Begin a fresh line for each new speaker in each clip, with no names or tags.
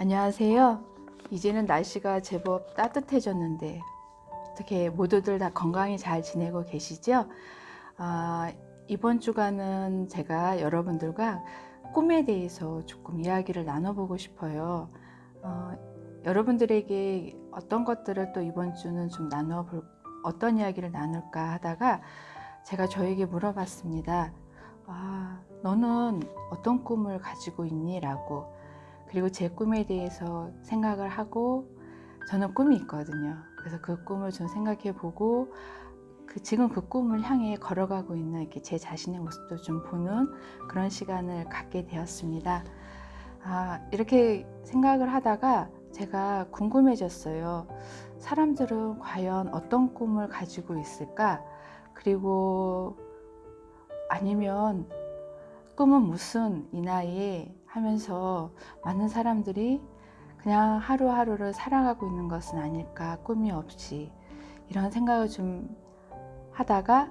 안녕하세요. 이제는 날씨가 제법 따뜻해졌는데 어떻게 모두들 다 건강히 잘 지내고 계시죠? 이번 주간은 제가 여러분들과 꿈에 대해서 조금 이야기를 나눠보고 싶어요. 여러분들에게 어떤 것들을 또 이번 주는 좀 어떤 이야기를 나눌까 하다가 제가 저에게 물어봤습니다. 너는 어떤 꿈을 가지고 있니? 라고. 그리고 제 꿈에 대해서 생각을 하고, 저는 꿈이 있거든요. 그래서 그 꿈을 좀 생각해 보고, 지금 그 꿈을 향해 걸어가고 있는 이렇게 제 자신의 모습도 좀 보는 그런 시간을 갖게 되었습니다. 이렇게 생각을 하다가 제가 궁금해졌어요. 사람들은 과연 어떤 꿈을 가지고 있을까? 그리고 아니면 꿈은 무슨 이 나이에 하면서 많은 사람들이 그냥 하루하루를 살아가고 있는 것은 아닐까, 꿈이 없이. 이런 생각을 좀 하다가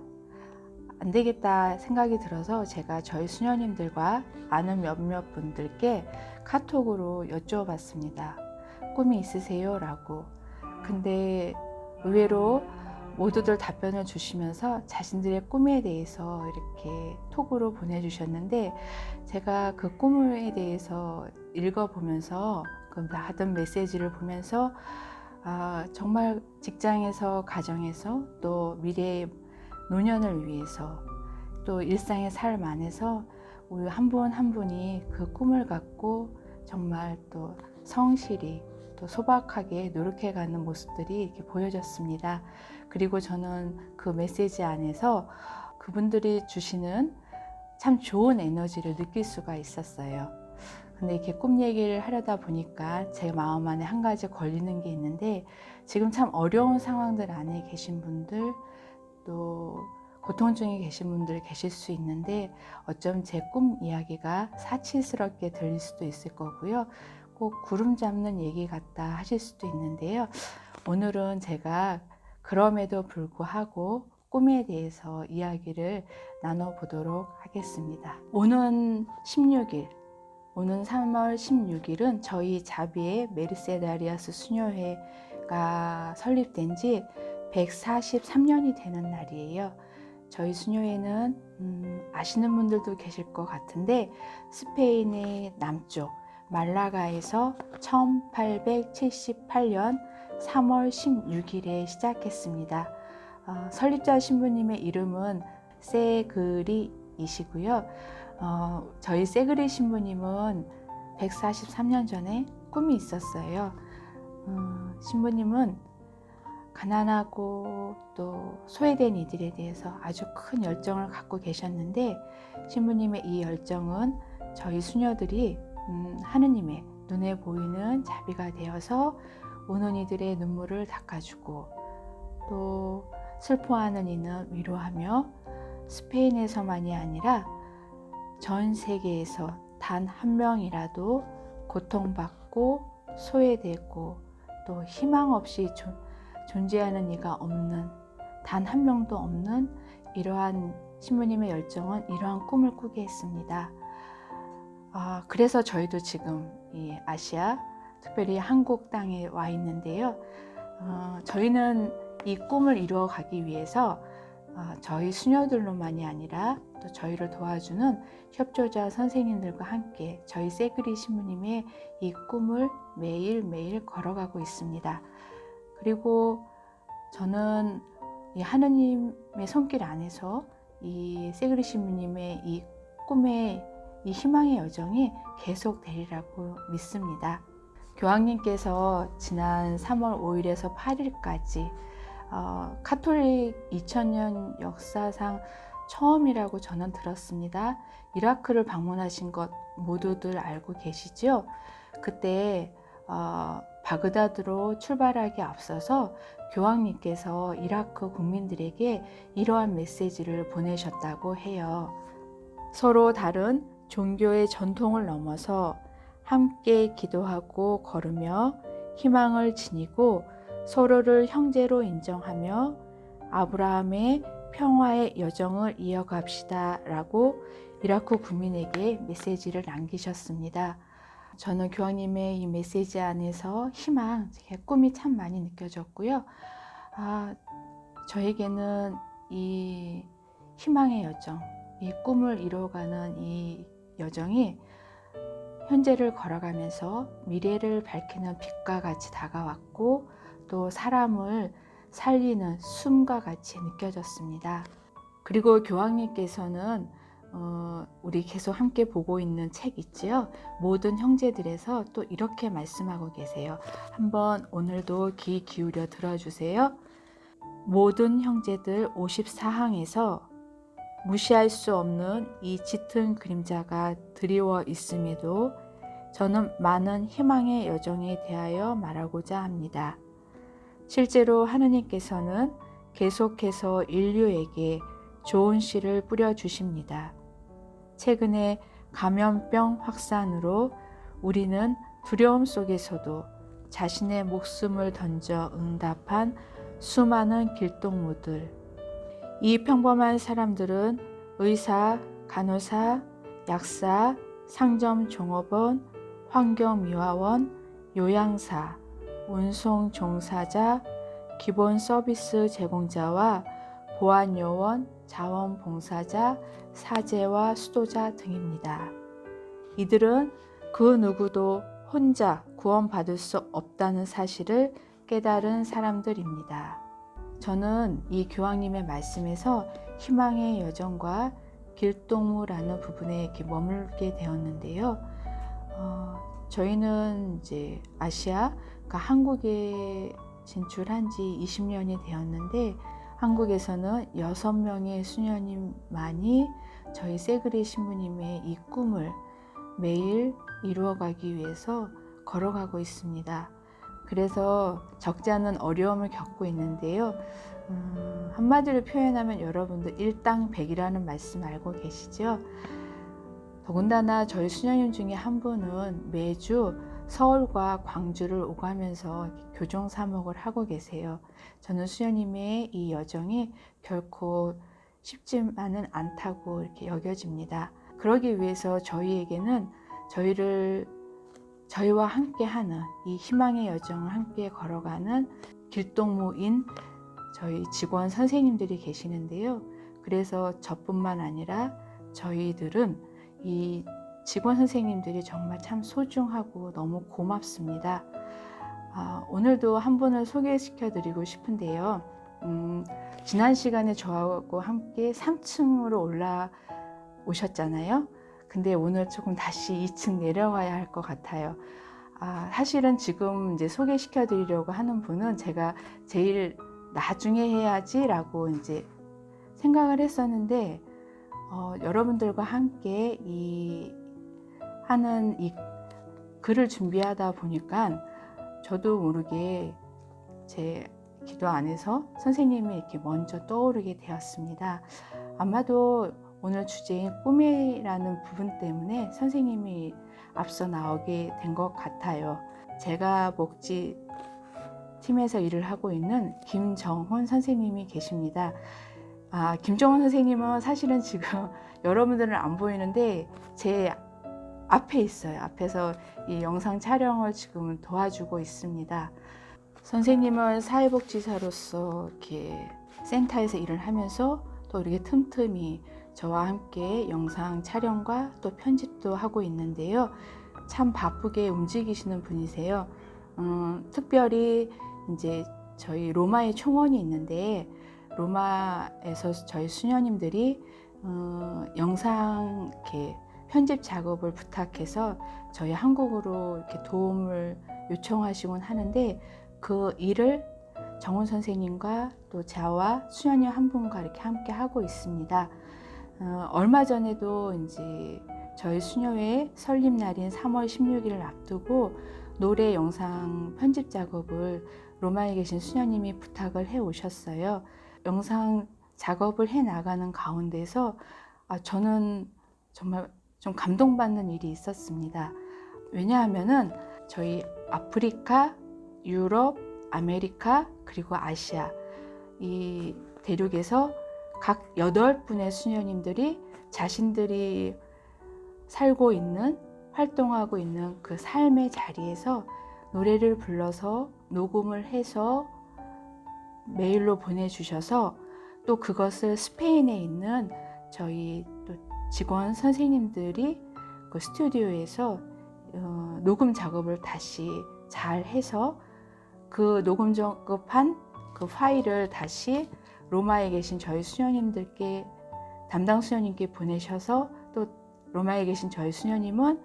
안 되겠다 생각이 들어서 제가 저희 수녀님들과 아는 몇몇 분들께 카톡으로 여쭤봤습니다. 꿈이 있으세요? 라고. 근데 의외로 모두들 답변을 주시면서 자신들의 꿈에 대해서 이렇게 톡으로 보내주셨는데, 제가 그 꿈에 대해서 읽어보면서 그 받은 메시지를 보면서 정말 직장에서, 가정에서, 또 미래의 노년을 위해서, 또 일상의 삶 안에서 우리 한 분 한 분이 그 꿈을 갖고 정말 또 성실히 또 소박하게 노력해가는 모습들이 이렇게 보여졌습니다. 그리고 저는 그 메시지 안에서 그분들이 주시는 참 좋은 에너지를 느낄 수가 있었어요. 근데 이렇게 꿈 얘기를 하려다 보니까 제 마음 안에 한 가지 걸리는 게 있는데, 지금 참 어려운 상황들 안에 계신 분들, 또 고통 중에 계신 분들 계실 수 있는데, 어쩜 제 꿈 이야기가 사치스럽게 들릴 수도 있을 거고요. 꼭 구름 잡는 얘기 같다 하실 수도 있는데요. 오늘은 제가 그럼에도 불구하고 꿈에 대해서 이야기를 나눠보도록 하겠습니다. 오는 3월 16일은 저희 자비의 메르세다리아스 수녀회가 설립된 지 143년이 되는 날이에요. 저희 수녀회는 아시는 분들도 계실 것 같은데, 스페인의 남쪽 말라가에서 1878년 3월 16일에 시작했습니다. 설립자 신부님의 이름은 세그리이시고요. 저희 세그리 신부님은 143년 전에 꿈이 있었어요. 신부님은 가난하고 또 소외된 이들에 대해서 아주 큰 열정을 갖고 계셨는데, 신부님의 이 열정은 저희 수녀들이 하느님의 눈에 보이는 자비가 되어서 우는 이들의 눈물을 닦아주고, 또 슬퍼하는 이는 위로하며, 스페인에서만이 아니라 전 세계에서 단 한 명이라도 고통받고 소외되고 또 희망 없이 존재하는 이가 없는, 단 한 명도 없는 이러한 신부님의 열정은 이러한 꿈을 꾸게 했습니다. 그래서 저희도 지금 이 아시아, 특별히 한국 땅에 와 있는데요. 저희는 이 꿈을 이루어가기 위해서 저희 수녀들로만이 아니라 또 저희를 도와주는 협조자 선생님들과 함께 저희 세그리 신부님의 이 꿈을 매일매일 걸어가고 있습니다. 그리고 저는 이 하느님의 손길 안에서 이 세그리 신부님의 이 꿈의 이 희망의 여정이 계속 되리라고 믿습니다. 교황님께서 지난 3월 5일에서 8일까지 카톨릭 2000년 역사상 처음이라고 저는 들었습니다. 이라크를 방문하신 것 모두들 알고 계시죠? 그때 바그다드로 출발하기 앞서서 교황님께서 이라크 국민들에게 이러한 메시지를 보내셨다고 해요. 서로 다른 종교의 전통을 넘어서 함께 기도하고 걸으며 희망을 지니고 서로를 형제로 인정하며 아브라함의 평화의 여정을 이어갑시다 라고 이라크 국민에게 메시지를 남기셨습니다. 저는 교황님의 이 메시지 안에서 희망, 꿈이 참 많이 느껴졌고요. 저에게는 이 희망의 여정, 이 꿈을 이루어가는 이 여정이 현재를 걸어가면서 미래를 밝히는 빛과 같이 다가왔고, 또 사람을 살리는 숨과 같이 느껴졌습니다. 그리고 교황님께서는 우리 계속 함께 보고 있는 책 있지요? 모든 형제들에서 또 이렇게 말씀하고 계세요. 한번 오늘도 귀 기울여 들어주세요. 모든 형제들 54항에서 무시할 수 없는 이 짙은 그림자가 드리워 있음에도 저는 많은 희망의 여정에 대하여 말하고자 합니다. 실제로 하느님께서는 계속해서 인류에게 좋은 씨를 뿌려주십니다. 최근에 감염병 확산으로 우리는 두려움 속에서도 자신의 목숨을 던져 응답한 수많은 길동무들, 이 평범한 사람들은 의사, 간호사, 약사, 상점 종업원, 환경미화원, 요양사, 운송 종사자, 기본 서비스 제공자와 보안요원, 자원봉사자, 사제와 수도자 등입니다. 이들은 그 누구도 혼자 구원받을 수 없다는 사실을 깨달은 사람들입니다. 저는 이 교황님의 말씀에서 희망의 여정과 길동무라는 부분에 이렇게 머물게 되었는데요. 저희는 이제 아시아, 그러니까 한국에 진출한 지 20년이 되었는데, 한국에서는 6명의 수녀님만이 저희 세그리 신부님의 이 꿈을 매일 이루어가기 위해서 걸어가고 있습니다. 그래서 적지 않은 어려움을 겪고 있는데요. 한마디로 표현하면 여러분들 일당백이라는 말씀 알고 계시죠? 더군다나 저희 수녀님 중에 한 분은 매주 서울과 광주를 오가면서 교정 사목을 하고 계세요. 저는 수녀님의 이 여정이 결코 쉽지만은 않다고 이렇게 여겨집니다. 그러기 위해서 저희에게는 저희와 함께하는 이 희망의 여정을 함께 걸어가는 길동무인 저희 직원 선생님들이 계시는데요. 그래서 저뿐만 아니라 저희들은 이 직원 선생님들이 정말 참 소중하고 너무 고맙습니다. 오늘도 한 분을 소개시켜 드리고 싶은데요. 지난 시간에 저하고 함께 3층으로 올라오셨잖아요. 근데 오늘 조금 다시 2층 내려와야 할 것 같아요. 사실은 지금 이제 소개시켜 드리려고 하는 분은 제가 제일 나중에 해야지라고 이제 생각을 했었는데, 여러분들과 함께 하는 이 글을 준비하다 보니까 저도 모르게 제 기도 안에서 선생님이 이렇게 먼저 떠오르게 되었습니다. 아마도 오늘 주제인 꿈이라는 부분 때문에 선생님이 앞서 나오게 된 것 같아요. 제가 목지 팀에서 일을 하고 있는 김정훈 선생님이 계십니다. 김정훈 선생님은 사실은 지금 여러분들은 안 보이는데 제 앞에 있어요. 앞에서 이 영상 촬영을 지금 도와주고 있습니다. 선생님은 사회복지사로서 이렇게 센터에서 일을 하면서 또 이렇게 틈틈이 저와 함께 영상 촬영과 또 편집도 하고 있는데요. 참 바쁘게 움직이시는 분이세요. 특별히 이제 저희 로마에 총원이 있는데, 로마에서 저희 수녀님들이 영상 이렇게 편집 작업을 부탁해서 저희 한국으로 이렇게 도움을 요청하시곤 하는데, 그 일을 정훈 선생님과 또 저와 수녀님 한 분과 이렇게 함께 하고 있습니다. 얼마 전에도 이제 저희 수녀회 설립날인 3월 16일을 앞두고 노래 영상 편집 작업을 로마에 계신 수녀님이 부탁을 해 오셨어요. 영상 작업을 해 나가는 가운데서 저는 정말 좀 감동받는 일이 있었습니다. 왜냐하면은 저희 아프리카, 유럽, 아메리카, 그리고 아시아 이 대륙에서 각 8분의 수녀님들이 자신들이 살고 있는 활동하고 있는 그 삶의 자리에서 노래를 불러서 녹음을 해서 메일로 보내주셔서 또 그것을 스페인에 있는 저희 또 직원 선생님들이 그 스튜디오에서 녹음 작업을 다시 잘 해서 그 녹음 작업한 그 파일을 다시 로마에 계신 저희 수녀님들께 담당 수녀님께 보내셔서 또 로마에 계신 저희 수녀님은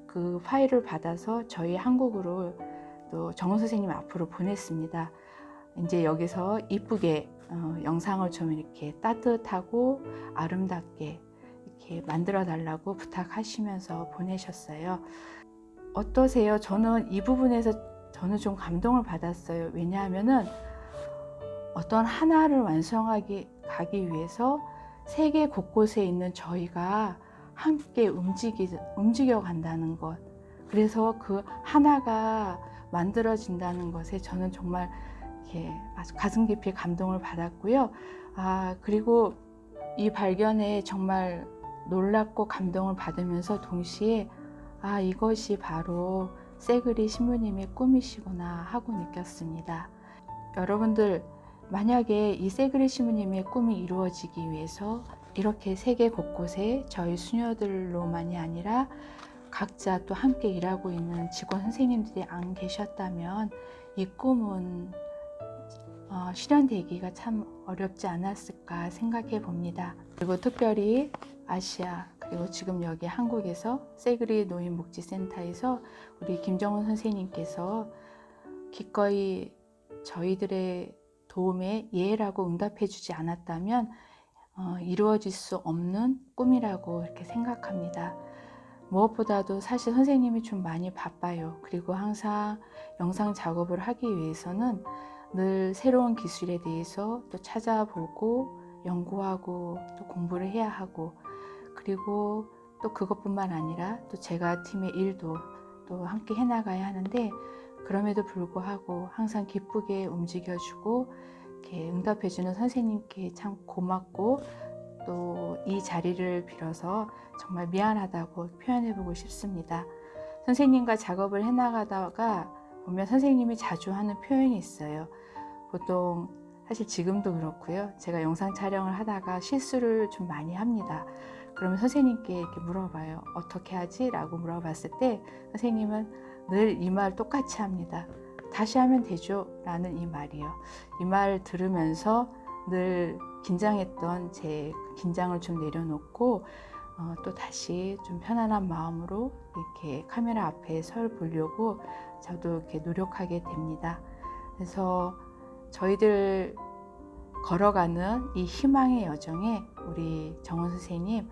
그 파일을 받아서 저희 한국으로 또 정원 선생님 앞으로 보냈습니다. 이제 여기서 이쁘게 영상을 좀 이렇게 따뜻하고 아름답게 이렇게 만들어 달라고 부탁하시면서 보내셨어요. 어떠세요? 저는 이 부분에서 저는 좀 감동을 받았어요. 왜냐하면은 어떤 하나를 가기 위해서 세계 곳곳에 있는 저희가 함께 움직여 간다는 것. 그래서 그 하나가 만들어진다는 것에 저는 정말 이렇게 아주 가슴 깊이 감동을 받았고요. 그리고 이 발견에 정말 놀랍고 감동을 받으면서 동시에 이것이 바로 세그리 신부님의 꿈이시구나 하고 느꼈습니다. 여러분들, 만약에 이 세그리 신부님의 꿈이 이루어지기 위해서 이렇게 세계 곳곳에 저희 수녀들로만이 아니라 각자 또 함께 일하고 있는 직원 선생님들이 안 계셨다면 이 꿈은 실현되기가 참 어렵지 않았을까 생각해 봅니다. 그리고 특별히 아시아 그리고 지금 여기 한국에서 세그리 노인복지센터에서 우리 김정훈 선생님께서 기꺼이 저희들의 도움에 예라고 응답해 주지 않았다면 이루어질 수 없는 꿈이라고 이렇게 생각합니다. 무엇보다도 사실 선생님이 좀 많이 바빠요. 그리고 항상 영상 작업을 하기 위해서는 늘 새로운 기술에 대해서 또 찾아보고 연구하고 또 공부를 해야 하고, 그리고 또 그것뿐만 아니라 또 제가 팀의 일도 또 함께 해나가야 하는데, 그럼에도 불구하고 항상 기쁘게 움직여주고 이렇게 응답해주는 선생님께 참 고맙고, 또 이 자리를 빌어서 정말 미안하다고 표현해보고 싶습니다. 선생님과 작업을 해나가다가 보면 선생님이 자주 하는 표현이 있어요. 보통 사실 지금도 그렇고요. 제가 영상 촬영을 하다가 실수를 좀 많이 합니다. 그러면 선생님께 이렇게 물어봐요. 어떻게 하지? 라고 물어봤을 때 선생님은 늘 이 말 똑같이 합니다. 다시 하면 되죠? 라는 이 말이요. 이 말 들으면서 늘 긴장했던 제 긴장을 좀 내려놓고 또 다시 좀 편안한 마음으로 이렇게 카메라 앞에 설 보려고 저도 이렇게 노력하게 됩니다. 그래서 저희들 걸어가는 이 희망의 여정에 우리 정원 선생님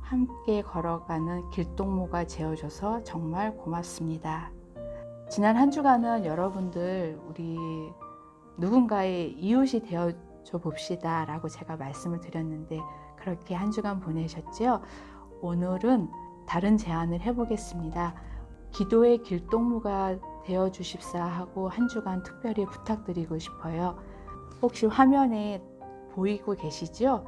함께 걸어가는 길동무가 되어줘서 정말 고맙습니다. 지난 한 주간은 여러분들 우리 누군가의 이웃이 되어줘 봅시다 라고 제가 말씀을 드렸는데 그렇게 한 주간 보내셨죠? 오늘은 다른 제안을 해보겠습니다. 기도의 길동무가 되어주십사 하고 한 주간 특별히 부탁드리고 싶어요. 혹시 화면에 보이고 계시죠?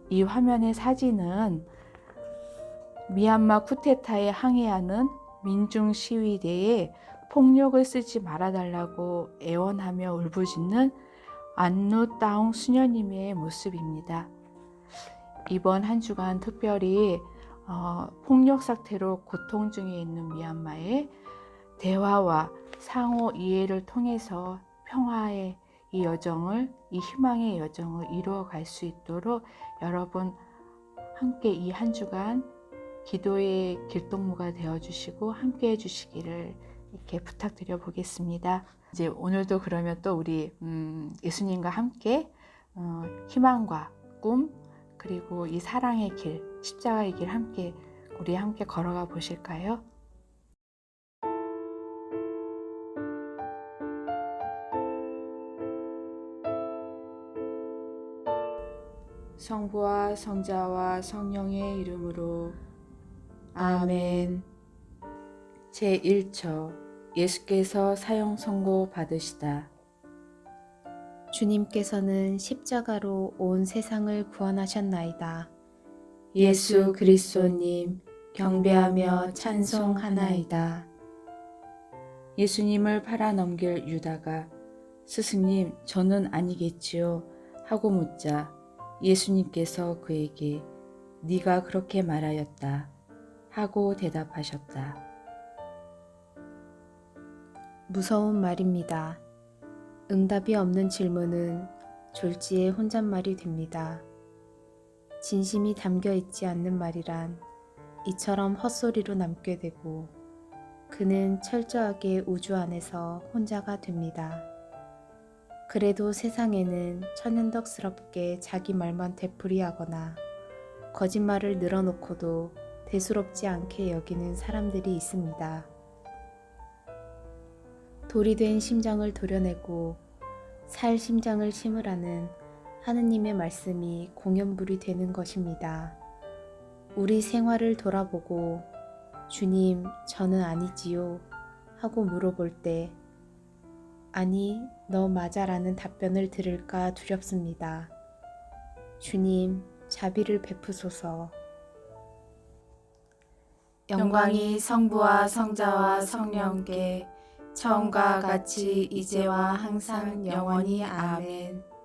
이 화면의 사진은 미얀마 쿠데타에 항의하는 민중 시위대에 폭력을 쓰지 말아달라고 애원하며 울부짖는 안누 따옹 수녀님의 모습입니다. 이번 한 주간 특별히 폭력 사태로 고통 중에 있는 미얀마에 대화와 상호 이해를 통해서 평화의 이 여정을, 이 희망의 여정을 이루어갈 수 있도록 여러분 함께 이 한 주간 기도의 길동무가 되어주시고 함께 해주시기를 이렇게 부탁드려 보겠습니다. 이제 오늘도 그러면 또 우리 예수님과 함께 희망과 꿈 그리고 이 사랑의 길, 십자가의 길 우리 함께 걸어가 보실까요? 성부와 성자와 성령의 이름으로 아멘. 제1처 예수께서 사형 선고 받으시다.
주님께서는 십자가로 온 세상을 구원하셨나이다.
예수 그리스도님,
경배하며 찬송하나이다.
예수님을 팔아넘길 유다가 스승님, 저는 아니겠지요 하고 묻자 예수님께서 그에게 네가 그렇게 말하였다 하고 대답하셨다.
무서운 말입니다. 응답이 없는 질문은 졸지의 혼잣말이 됩니다. 진심이 담겨 있지 않는 말이란 이처럼 헛소리로 남게 되고 그는 철저하게 우주 안에서 혼자가 됩니다. 그래도 세상에는 천연덕스럽게 자기 말만 되풀이하거나 거짓말을 늘어놓고도 대수롭지 않게 여기는 사람들이 있습니다. 돌이 된 심장을 도려내고 살 심장을 심으라는 하느님의 말씀이 공연불이 되는 것입니다. 우리 생활을 돌아보고 주님, 저는 아니지요 하고 물어볼 때 아니, 너 맞아라는 답변을 들을까 두렵습니다. 주님, 자비를 베푸소서.
영광이 성부와 성자와 성령께 처음과 같이 이제와 항상 영원히 아멘.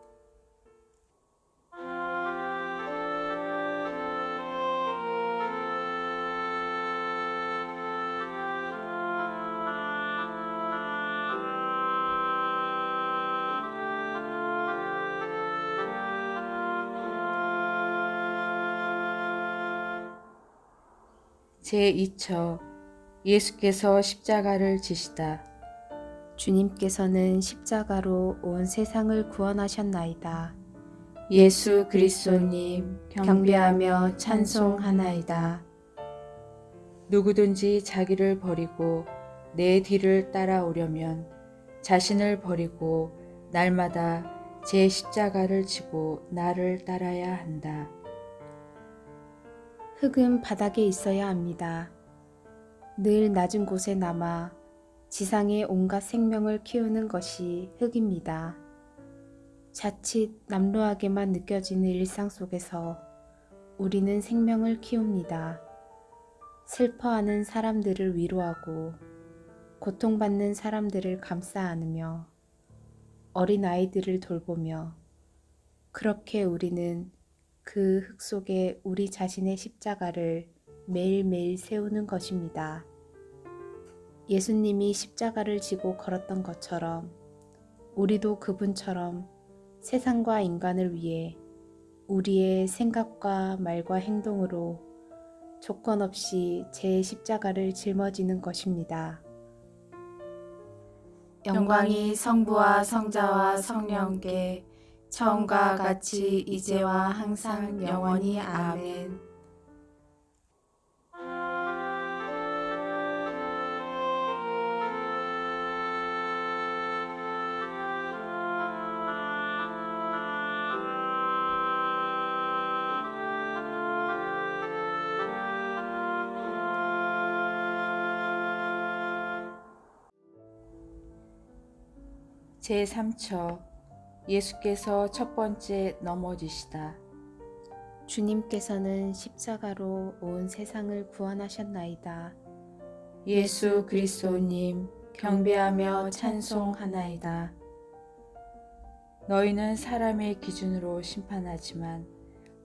제2처 예수께서 십자가를 지시다.
주님께서는 십자가로 온 세상을 구원하셨나이다.
예수 그리스도님 경배하며 찬송하나이다.
누구든지 자기를 버리고 내 뒤를 따라오려면 자신을 버리고 날마다 제 십자가를 지고 나를 따라야 한다.
흙은 바닥에 있어야 합니다. 늘 낮은 곳에 남아 지상의 온갖 생명을 키우는 것이 흙입니다. 자칫 남루하게만 느껴지는 일상 속에서 우리는 생명을 키웁니다. 슬퍼하는 사람들을 위로하고 고통받는 사람들을 감싸 안으며 어린 아이들을 돌보며 그렇게 우리는 그 흙 속에 우리 자신의 십자가를 매일매일 세우는 것입니다. 예수님이 십자가를 지고 걸었던 것처럼 우리도 그분처럼 세상과 인간을 위해 우리의 생각과 말과 행동으로 조건 없이 제 십자가를 짊어지는 것입니다.
영광이 성부와 성자와 성령께 처음과 같이 이제와 항상 영원히 아멘.
제3처 예수께서 첫 번째 넘어지시다.
주님께서는 십자가로 온 세상을 구원하셨나이다.
예수 그리스도님 경배하며 찬송하나이다.
너희는 사람의 기준으로 심판하지만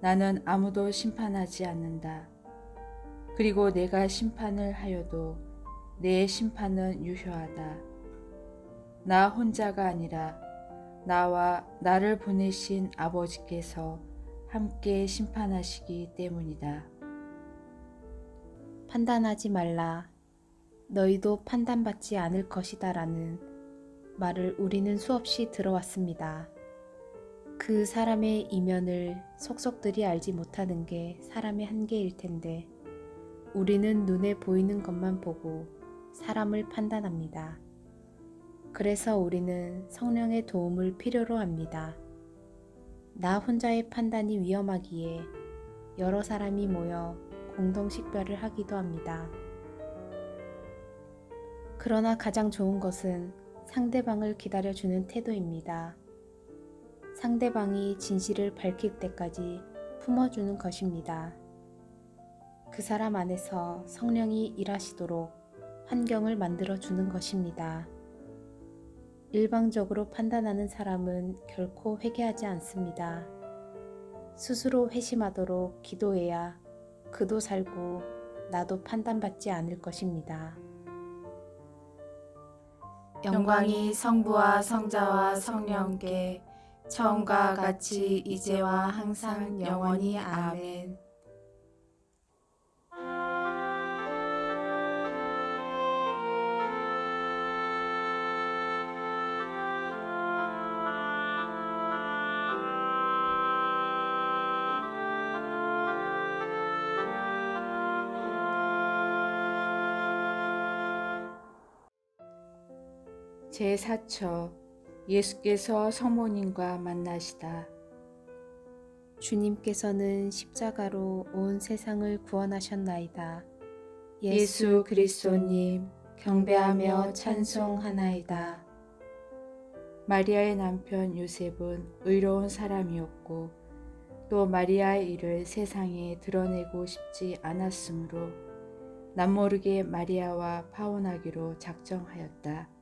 나는 아무도 심판하지 않는다. 그리고 내가 심판을 하여도 내 심판은 유효하다. 나 혼자가 아니라 나와 나를 보내신 아버지께서 함께 심판하시기 때문이다.
판단하지 말라. 너희도 판단받지 않을 것이다 라는 말을 우리는 수없이 들어왔습니다. 그 사람의 이면을 속속들이 알지 못하는 게 사람의 한계일 텐데 우리는 눈에 보이는 것만 보고 사람을 판단합니다. 그래서 우리는 성령의 도움을 필요로 합니다. 나 혼자의 판단이 위험하기에 여러 사람이 모여 공동 식별을 하기도 합니다. 그러나 가장 좋은 것은 상대방을 기다려주는 태도입니다. 상대방이 진실을 밝힐 때까지 품어주는 것입니다. 그 사람 안에서 성령이 일하시도록 환경을 만들어 주는 것입니다. 일방적으로 판단하는 사람은 결코 회개하지 않습니다. 스스로 회심하도록 기도해야 그도 살고 나도 판단받지 않을 것입니다.
영광이 성부와 성자와 성령께 처음과 같이 이제와 항상 영원히 아멘.
제4처 예수께서 성모님과 만나시다.
주님께서는 십자가로 온 세상을 구원하셨나이다.
예수 그리스도님 경배하며 찬송하나이다.
마리아의 남편 요셉은 의로운 사람이었고 또 마리아의 일을 세상에 드러내고 싶지 않았으므로 남모르게 마리아와 파혼하기로 작정하였다.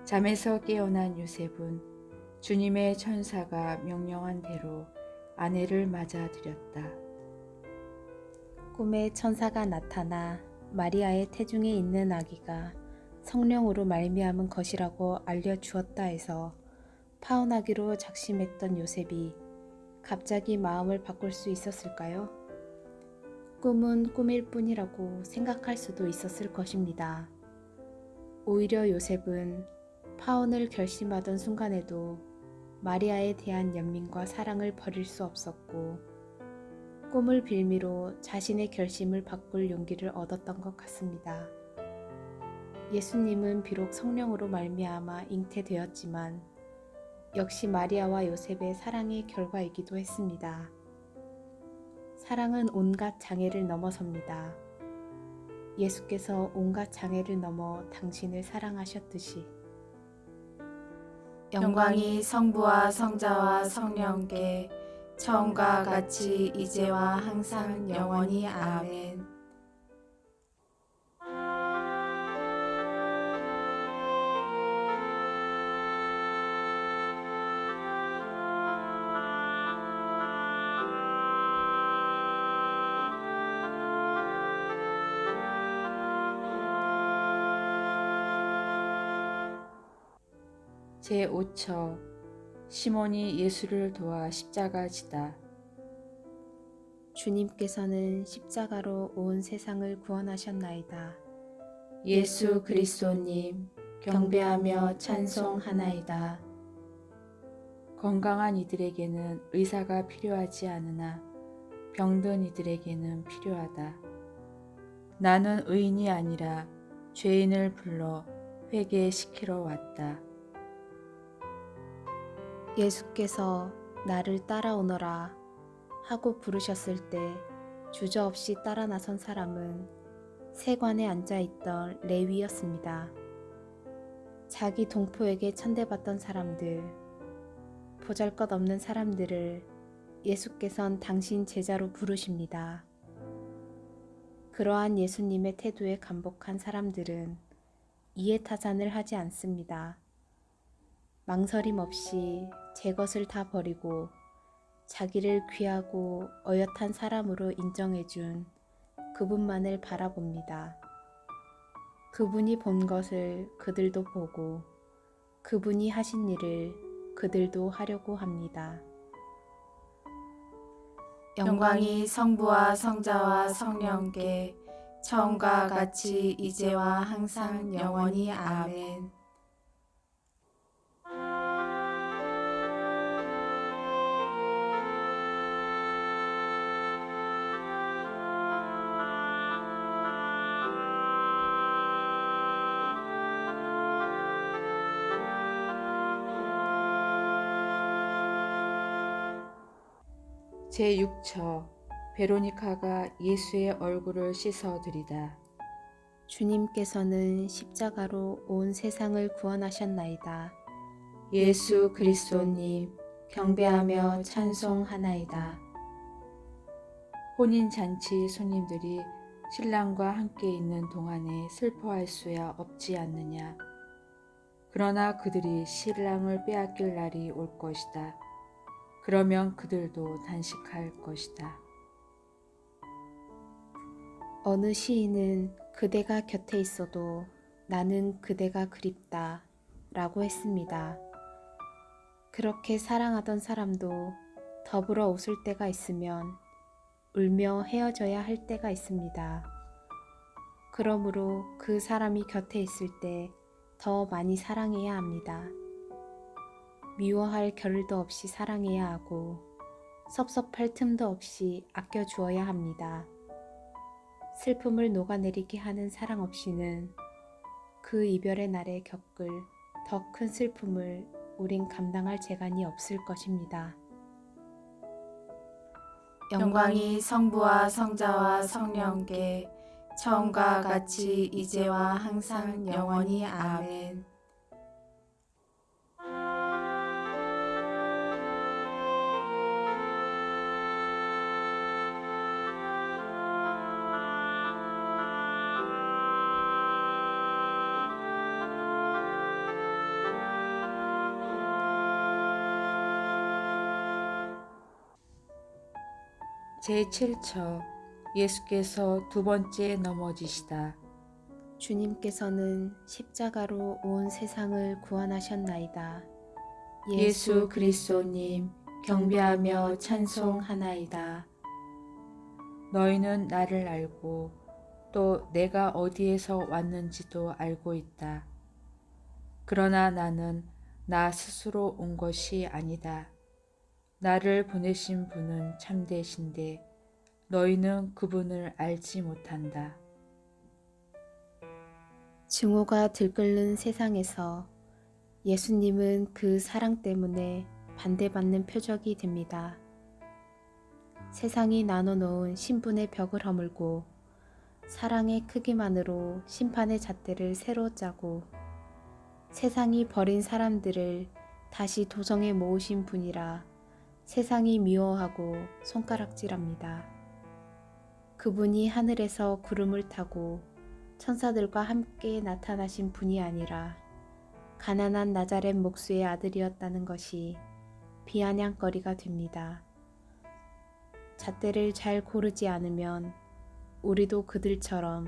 잠에서 깨어난 요셉은 주님의 천사가 명령한 대로 아내를 맞아들였다.
꿈에 천사가 나타나 마리아의 태중에 있는 아기가 성령으로 말미암은 것이라고 알려주었다 해서 파혼하기로 작심했던 요셉이 갑자기 마음을 바꿀 수 있었을까요? 꿈은 꿈일 뿐이라고 생각할 수도 있었을 것입니다. 오히려 요셉은 파혼을 결심하던 순간에도 마리아에 대한 연민과 사랑을 버릴 수 없었고 꿈을 빌미로 자신의 결심을 바꿀 용기를 얻었던 것 같습니다. 예수님은 비록 성령으로 말미암아 잉태되었지만 역시 마리아와 요셉의 사랑의 결과이기도 했습니다. 사랑은 온갖 장애를 넘어섭니다. 예수께서 온갖 장애를 넘어 당신을 사랑하셨듯이
영광이 성부와 성자와 성령께 처음과 같이 이제와 항상 영원히 아멘.
제5처 시몬이 예수를 도와 십자가 지다.
주님께서는 십자가로 온 세상을 구원하셨나이다.
예수 그리스도님 경배하며 찬송하나이다.
건강한 이들에게는 의사가 필요하지 않으나 병든 이들에게는 필요하다. 나는 의인이 아니라 죄인을 불러 회개시키러 왔다.
예수께서 나를 따라오너라 하고 부르셨을 때 주저없이 따라 나선 사람은 세관에 앉아있던 레위였습니다. 자기 동포에게 천대받던 사람들, 보잘것없는 사람들을 예수께선 당신 제자로 부르십니다. 그러한 예수님의 태도에 감복한 사람들은 이해타산을 하지 않습니다. 망설임 없이 제 것을 다 버리고 자기를 귀하고 어엿한 사람으로 인정해준 그분만을 바라봅니다. 그분이 본 것을 그들도 보고 그분이 하신 일을 그들도 하려고 합니다.
영광이 성부와 성자와 성령께 처음과 같이 이제와 항상 영원히 아멘.
제6처 베로니카가 예수의 얼굴을 씻어드리다.
주님께서는 십자가로 온 세상을 구원하셨나이다.
예수 그리스도님 경배하며 찬송하나이다.
혼인잔치 손님들이 신랑과 함께 있는 동안에 슬퍼할 수야 없지 않느냐. 그러나 그들이 신랑을 빼앗길 날이 올 것이다. 그러면 그들도 단식할 것이다.
어느 시인은 그대가 곁에 있어도 나는 그대가 그립다 라고 했습니다. 그렇게 사랑하던 사람도 더불어 웃을 때가 있으면 울며 헤어져야 할 때가 있습니다. 그러므로 그 사람이 곁에 있을 때 더 많이 사랑해야 합니다. 미워할 겨를도 없이 사랑해야 하고 섭섭할 틈도 없이 아껴주어야 합니다. 슬픔을 녹아내리게 하는 사랑 없이는 그 이별의 날에 겪을 더 큰 슬픔을 우린 감당할 재간이 없을 것입니다.
영광이 성부와 성자와 성령께 처음과 같이 이제와 항상 영원히 아멘.
제7처 예수께서 두 번째 넘어지시다.
주님께서는 십자가로 온 세상을 구원하셨나이다.
예수 그리스도님 경배하며 찬송하나이다.
너희는 나를 알고 또 내가 어디에서 왔는지도 알고 있다. 그러나 나는 나 스스로 온 것이 아니다. 나를 보내신 분은 참되신데 너희는 그분을 알지 못한다.
증오가 들끓는 세상에서 예수님은 그 사랑 때문에 반대받는 표적이 됩니다. 세상이 나눠놓은 신분의 벽을 허물고 사랑의 크기만으로 심판의 잣대를 새로 짜고 세상이 버린 사람들을 다시 도성에 모으신 분이라 세상이 미워하고 손가락질합니다. 그분이 하늘에서 구름을 타고 천사들과 함께 나타나신 분이 아니라 가난한 나자렛 목수의 아들이었다는 것이 비아냥거리가 됩니다. 잣대를 잘 고르지 않으면 우리도 그들처럼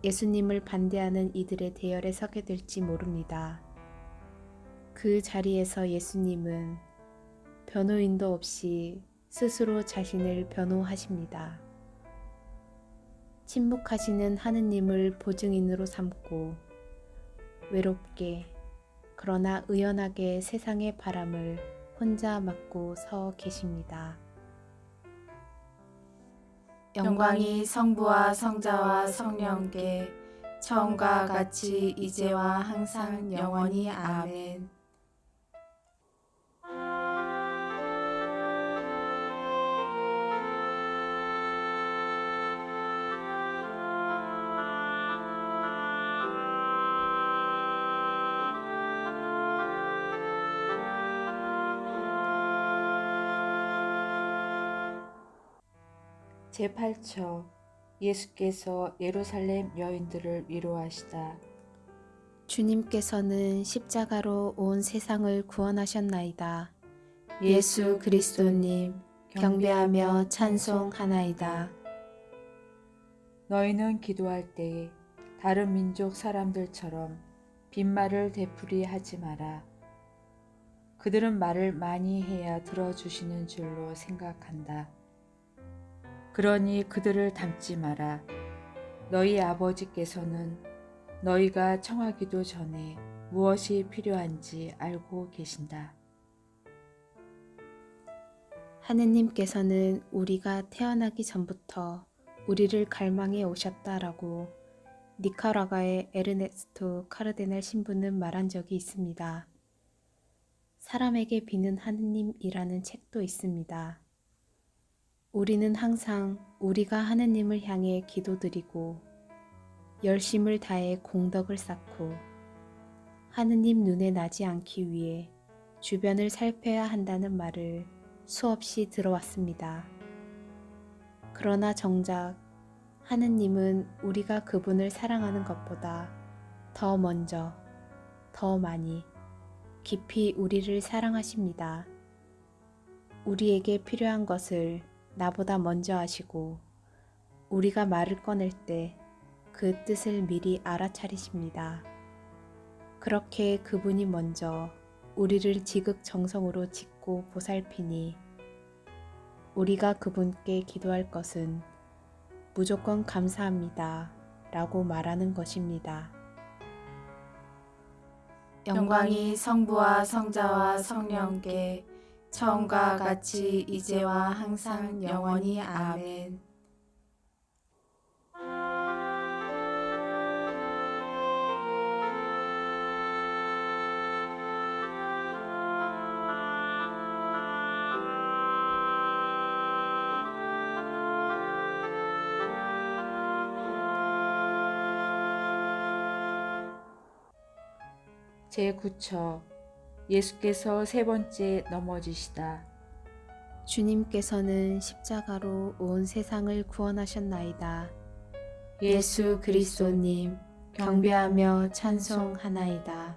예수님을 반대하는 이들의 대열에 서게 될지 모릅니다. 그 자리에서 예수님은 변호인도 없이 스스로 자신을 변호하십니다. 침묵하시는 하느님을 보증인으로 삼고 외롭게 그러나 의연하게 세상의 바람을 혼자 맞고 서 계십니다.
영광이 성부와 성자와 성령께 처음과 같이 이제와 항상 영원히 아멘.
제8처 예수께서 예루살렘 여인들을 위로하시다.
주님께서는 십자가로 온 세상을 구원하셨나이다.
예수 그리스도님 경배하며 찬송하나이다.
너희는 기도할 때에 다른 민족 사람들처럼 빈말을 되풀이하지 마라. 그들은 말을 많이 해야 들어주시는 줄로 생각한다. 그러니 그들을 닮지 마라. 너희 아버지께서는 너희가 청하기도 전에 무엇이 필요한지 알고 계신다.
하느님께서는 우리가 태어나기 전부터 우리를 갈망해 오셨다라고 니카라과의 에르네스토 카르데날 신부는 말한 적이 있습니다. 사람에게 비는 하느님이라는 책도 있습니다. 우리는 항상 우리가 하느님을 향해 기도드리고 열심을 다해 공덕을 쌓고 하느님 눈에 나지 않기 위해 주변을 살펴야 한다는 말을 수없이 들어왔습니다. 그러나 정작 하느님은 우리가 그분을 사랑하는 것보다 더 먼저, 더 많이, 깊이 우리를 사랑하십니다. 우리에게 필요한 것을 나보다 먼저 아시고 우리가 말을 꺼낼 때 그 뜻을 미리 알아차리십니다. 그렇게 그분이 먼저 우리를 지극정성으로 짓고 보살피니 우리가 그분께 기도할 것은 무조건 감사합니다 라고 말하는 것입니다.
영광이 성부와 성자와 성령께 처음과 같이 이제와 항상 영원히 아멘.
제9처 예수께서 세 번째 넘어지시다.
주님께서는 십자가로 온 세상을 구원하셨나이다.
예수 그리스도님 경배하며 찬송하나이다.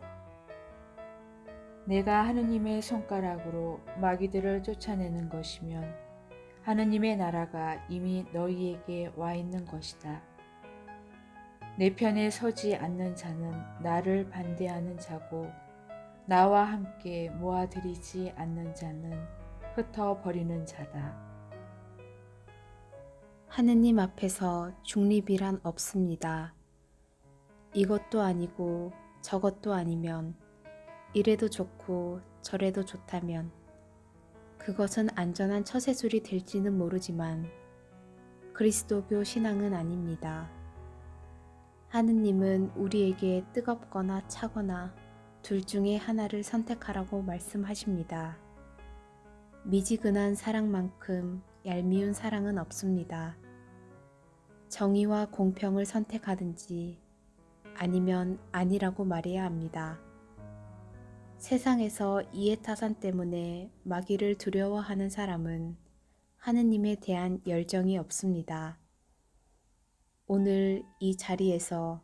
내가 하느님의 손가락으로 마귀들을 쫓아내는 것이면 하느님의 나라가 이미 너희에게 와 있는 것이다. 내 편에 서지 않는 자는 나를 반대하는 자고 나와 함께 모아들이지 않는 자는 흩어버리는 자다.
하느님 앞에서 중립이란 없습니다. 이것도 아니고 저것도 아니면 이래도 좋고 저래도 좋다면 그것은 안전한 처세술이 될지는 모르지만 그리스도교 신앙은 아닙니다. 하느님은 우리에게 뜨겁거나 차거나 둘 중에 하나를 선택하라고 말씀하십니다. 미지근한 사랑만큼 얄미운 사랑은 없습니다. 정의와 공평을 선택하든지 아니면 아니라고 말해야 합니다. 세상에서 이해타산 때문에 마귀를 두려워하는 사람은 하느님에 대한 열정이 없습니다. 오늘 이 자리에서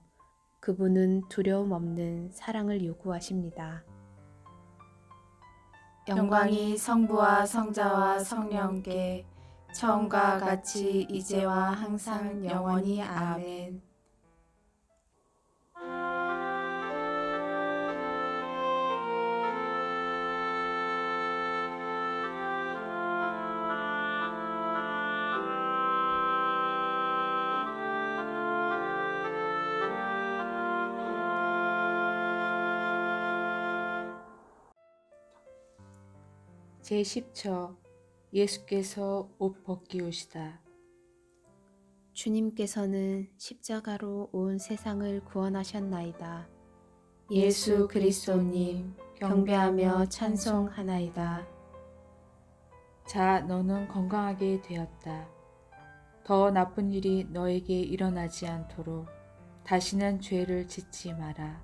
그분은 두려움 없는 사랑을 요구하십니다.
영광이 성부와 성자와 성령께 처음과 같이 이제와 항상 영원히 아멘.
제10처 예수께서 옷 벗기우시다.
주님께서는 십자가로 온 세상을 구원하셨나이다.
예수 그리스도님 경배하며 찬송하나이다.
자, 너는 건강하게 되었다. 더 나쁜 일이 너에게 일어나지 않도록 다시는 죄를 짓지 마라.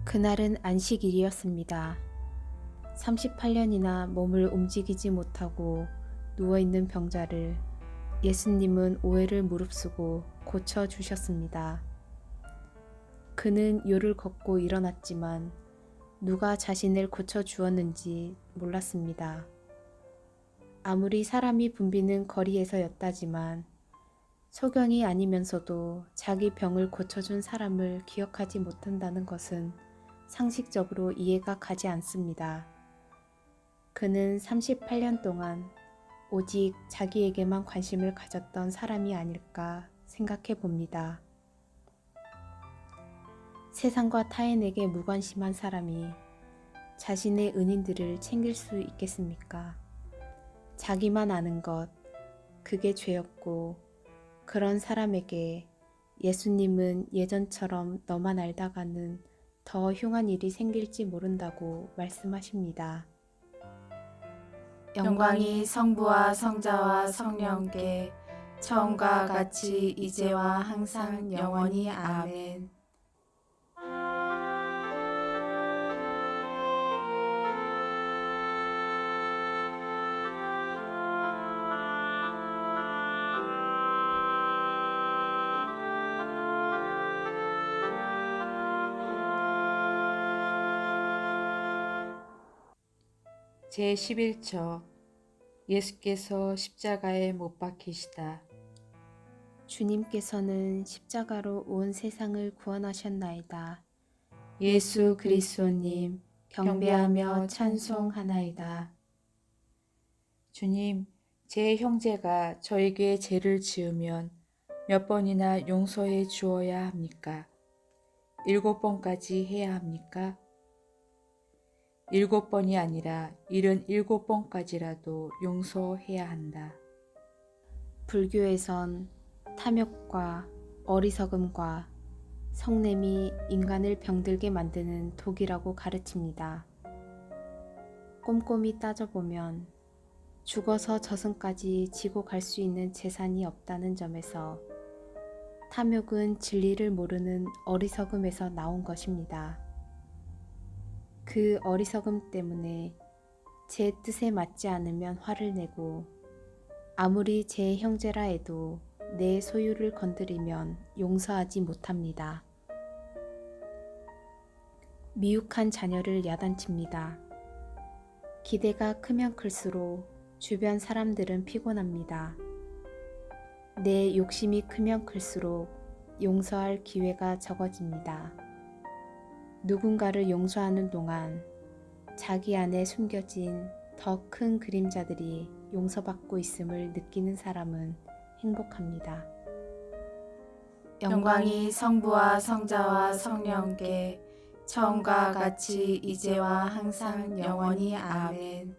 그날은 안식일이었습니다. 38년이나 몸을 움직이지 못하고 누워있는 병자를 예수님은 오해를 무릅쓰고 고쳐주셨습니다. 그는 요를 걷고 일어났지만 누가 자신을 고쳐주었는지 몰랐습니다. 아무리 사람이 붐비는 거리에서였다지만 소경이 아니면서도 자기 병을 고쳐준 사람을 기억하지 못한다는 것은 상식적으로 이해가 가지 않습니다. 그는 38년 동안 오직 자기에게만 관심을 가졌던 사람이 아닐까 생각해 봅니다. 세상과 타인에게 무관심한 사람이 자신의 은인들을 챙길 수 있겠습니까? 자기만 아는 것, 그게 죄였고 그런 사람에게 예수님은 예전처럼 너만 알다가는 더 흉한 일이 생길지 모른다고 말씀하십니다.
영광이 성부와 성자와 성령께 처음과 같이 이제와 항상 영원히 아멘.
제11처 예수께서 십자가에 못 박히시다.
주님께서는 십자가로 온 세상을 구원하셨나이다.
예수 그리스도님 경배하며 찬송하나이다.
주님, 제 형제가 저에게 죄를 지으면 몇 번이나 용서해 주어야 합니까? 7번까지 해야 합니까? 7번이 아니라 77번까지라도 용서해야 한다.
불교에선 탐욕과 어리석음과 성냄이 인간을 병들게 만드는 독이라고 가르칩니다. 꼼꼼히 따져보면 죽어서 저승까지 지고 갈 수 있는 재산이 없다는 점에서 탐욕은 진리를 모르는 어리석음에서 나온 것입니다. 그 어리석음 때문에 제 뜻에 맞지 않으면 화를 내고 아무리 제 형제라 해도 내 소유를 건드리면 용서하지 못합니다. 미혹한 자녀를 야단칩니다. 기대가 크면 클수록 주변 사람들은 피곤합니다. 내 욕심이 크면 클수록 용서할 기회가 적어집니다. 누군가를 용서하는 동안 자기 안에 숨겨진 더 큰 그림자들이 용서받고 있음을 느끼는 사람은 행복합니다.
영광이 성부와 성자와 성령께 처음과 같이 이제와 항상 영원히 아멘.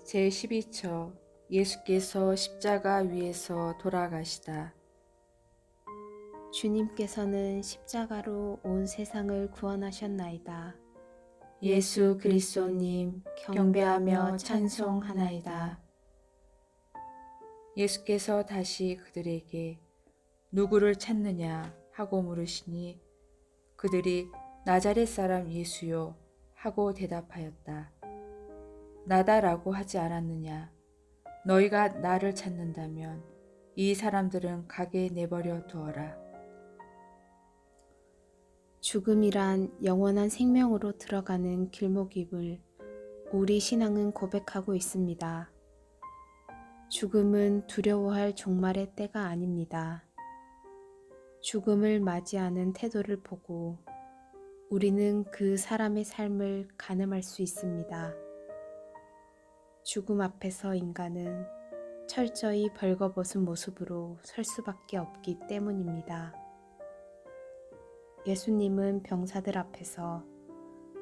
제12처 예수께서 십자가 위에서 돌아가시다.
주님께서는 십자가로 온 세상을 구원하셨나이다.
예수 그리스도님 경배하며 찬송하나이다.
예수께서 다시 그들에게 누구를 찾느냐 하고 물으시니 그들이 나자렛 사람 예수요 하고 대답하였다. 나다라고 하지 않았느냐? 너희가 나를 찾는다면 이 사람들은 가게 내버려 두어라.
죽음이란 영원한 생명으로 들어가는 길목임을 우리 신앙은 고백하고 있습니다. 죽음은 두려워할 종말의 때가 아닙니다. 죽음을 맞이하는 태도를 보고 우리는 그 사람의 삶을 가늠할 수 있습니다. 죽음 앞에서 인간은 철저히 벌거벗은 모습으로 설 수밖에 없기 때문입니다. 예수님은 병사들 앞에서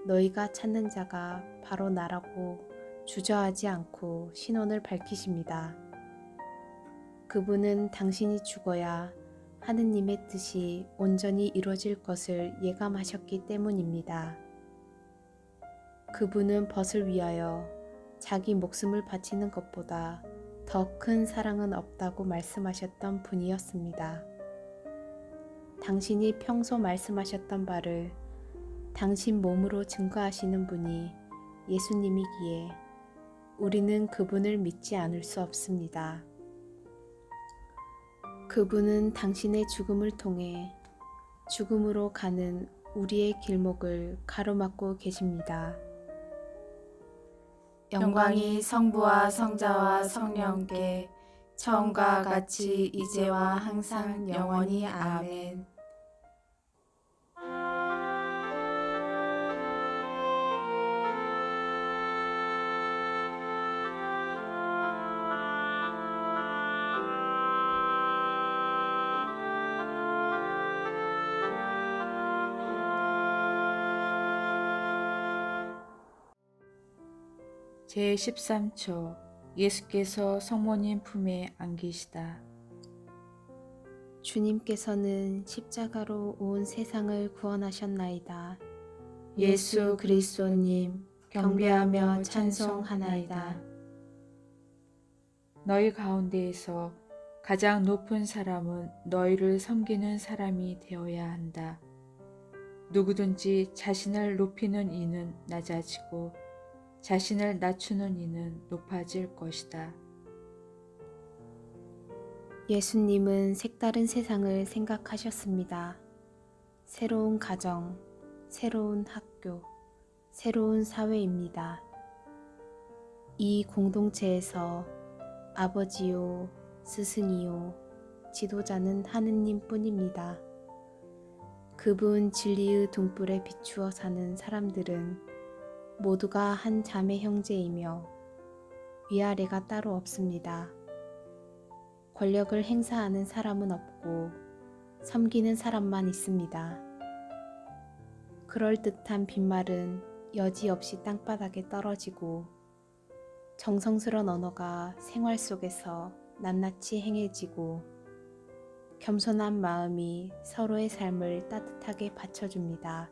너희가 찾는 자가 바로 나라고 주저하지 않고 신원을 밝히십니다. 그분은 당신이 죽어야 하느님의 뜻이 온전히 이루어질 것을 예감하셨기 때문입니다. 그분은 벗을 위하여 자기 목숨을 바치는 것보다 더 큰 사랑은 없다고 말씀하셨던 분이었습니다. 당신이 평소 말씀하셨던 바를 당신 몸으로 증거하시는 분이 예수님이기에 우리는 그분을 믿지 않을 수 없습니다. 그분은 당신의 죽음을 통해 죽음으로 가는 우리의 길목을 가로막고 계십니다.
영광이 성부와 성자와 성령께 처음과 같이 이제와 항상 영원히 아멘.
제13초 예수께서 성모님 품에 안기시다.
주님께서는 십자가로 온 세상을 구원하셨나이다.
예수 그리스도님 경배하며 찬송하나이다.
너희 가운데에서 가장 높은 사람은 너희를 섬기는 사람이 되어야 한다. 누구든지 자신을 높이는 이는 낮아지고 자신을 낮추는 이는 높아질 것이다.
예수님은 색다른 세상을 생각하셨습니다. 새로운 가정, 새로운 학교, 새로운 사회입니다. 이 공동체에서 아버지요, 스승이요, 지도자는 하느님뿐입니다. 그분 진리의 등불에 비추어 사는 사람들은 모두가 한 자매 형제이며 위아래가 따로 없습니다. 권력을 행사하는 사람은 없고 섬기는 사람만 있습니다. 그럴듯한 빈말은 여지없이 땅바닥에 떨어지고 정성스러운 언어가 생활 속에서 낱낱이 행해지고 겸손한 마음이 서로의 삶을 따뜻하게 받쳐줍니다.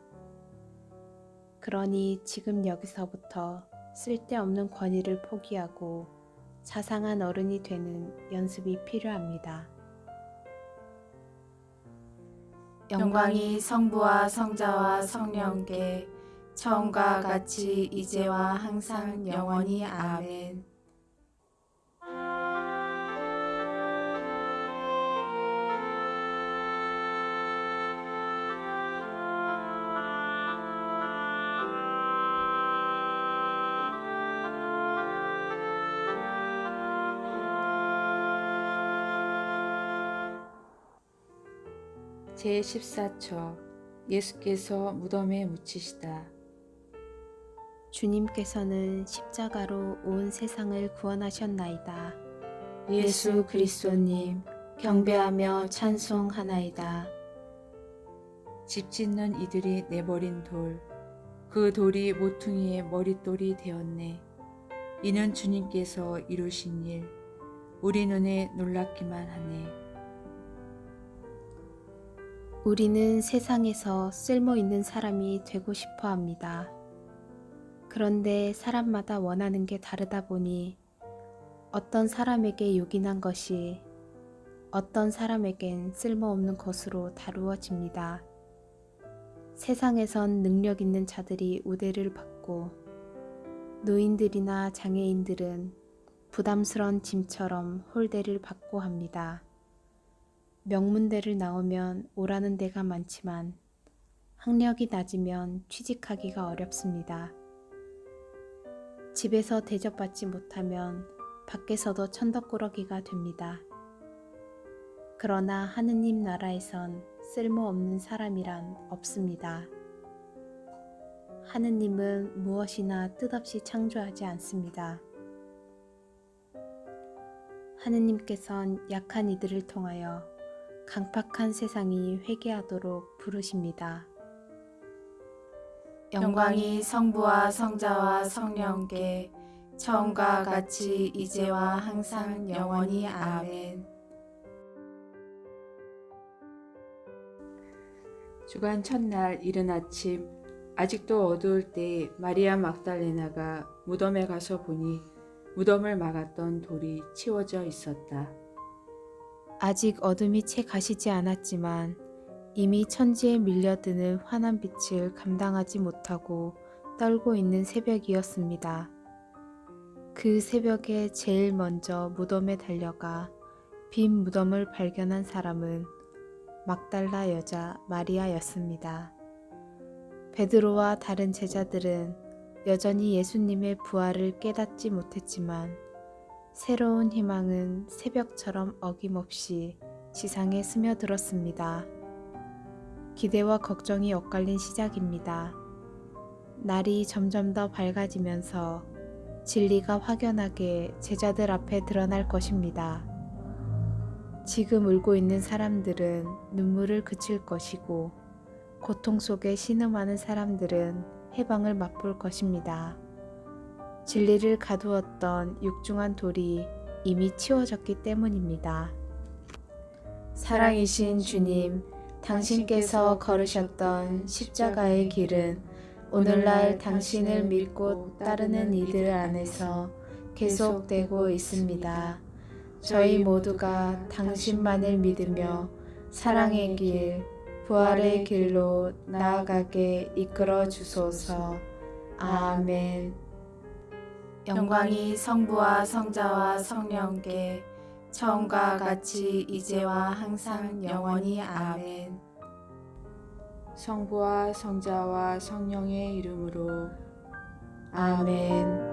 그러니 지금 여기서부터 쓸데없는 권위를 포기하고 자상한 어른이 되는 연습이 필요합니다.
영광이 성부와 성자와 성령께 처음과 같이 이제와 항상 영원히 아멘.
제14초 예수께서 무덤에 묻히시다.
주님께서는 십자가로 온 세상을 구원하셨나이다.
예수 그리스도님 경배하며 찬송하나이다.
집 짓는 이들이 내버린 돌, 그 돌이 모퉁이의 머릿돌이 되었네. 이는 주님께서 이루신 일, 우리 눈에 놀랍기만 하네.
우리는 세상에서 쓸모있는 사람이 되고 싶어 합니다. 그런데 사람마다 원하는 게 다르다 보니 어떤 사람에게 요긴한 것이 어떤 사람에겐 쓸모없는 것으로 다루어집니다. 세상에선 능력 있는 자들이 우대를 받고 노인들이나 장애인들은 부담스러운 짐처럼 홀대를 받고 합니다. 명문대를 나오면 오라는 데가 많지만 학력이 낮으면 취직하기가 어렵습니다. 집에서 대접받지 못하면 밖에서도 천덕꾸러기가 됩니다. 그러나 하느님 나라에선 쓸모없는 사람이란 없습니다. 하느님은 무엇이나 뜻없이 창조하지 않습니다. 하느님께선 약한 이들을 통하여 강팍한 세상이 회개하도록 부르십니다.
영광이 성부와 성자와 성령께 처음과 같이 이제와 항상 영원히 아멘.
주간 첫날 이른 아침, 아직도 어두울 때 마리아 막달레나가 무덤에 가서 보니 무덤을 막았던 돌이 치워져 있었다.
아직 어둠이 채 가시지 않았지만 이미 천지에 밀려드는 환한 빛을 감당하지 못하고 떨고 있는 새벽이었습니다. 그 새벽에 제일 먼저 무덤에 달려가 빈 무덤을 발견한 사람은 막달라 여자 마리아였습니다. 베드로와 다른 제자들은 여전히 예수님의 부활을 깨닫지 못했지만 새로운 희망은 새벽처럼 어김없이 지상에 스며들었습니다. 기대와 걱정이 엇갈린 시작입니다. 날이 점점 더 밝아지면서 진리가 확연하게 제자들 앞에 드러날 것입니다. 지금 울고 있는 사람들은 눈물을 그칠 것이고 고통 속에 신음하는 사람들은 해방을 맛볼 것입니다. 진리를 가두었던 육중한 돌이 이미 치워졌기 때문입니다.
사랑이신 주님, 당신께서 걸으셨던 십자가의 길은 오늘날 당신을 믿고 따르는 이들 안에서 계속되고 있습니다. 저희 모두가 당신만을 믿으며 사랑의 길, 부활의 길로 나아가게 이끌어 주소서. 아멘. 영광이 성부와 성자와 성령께 처음과 같이 이제와 항상 영원히 아멘.
성부와 성자와 성령의 이름으로
아멘.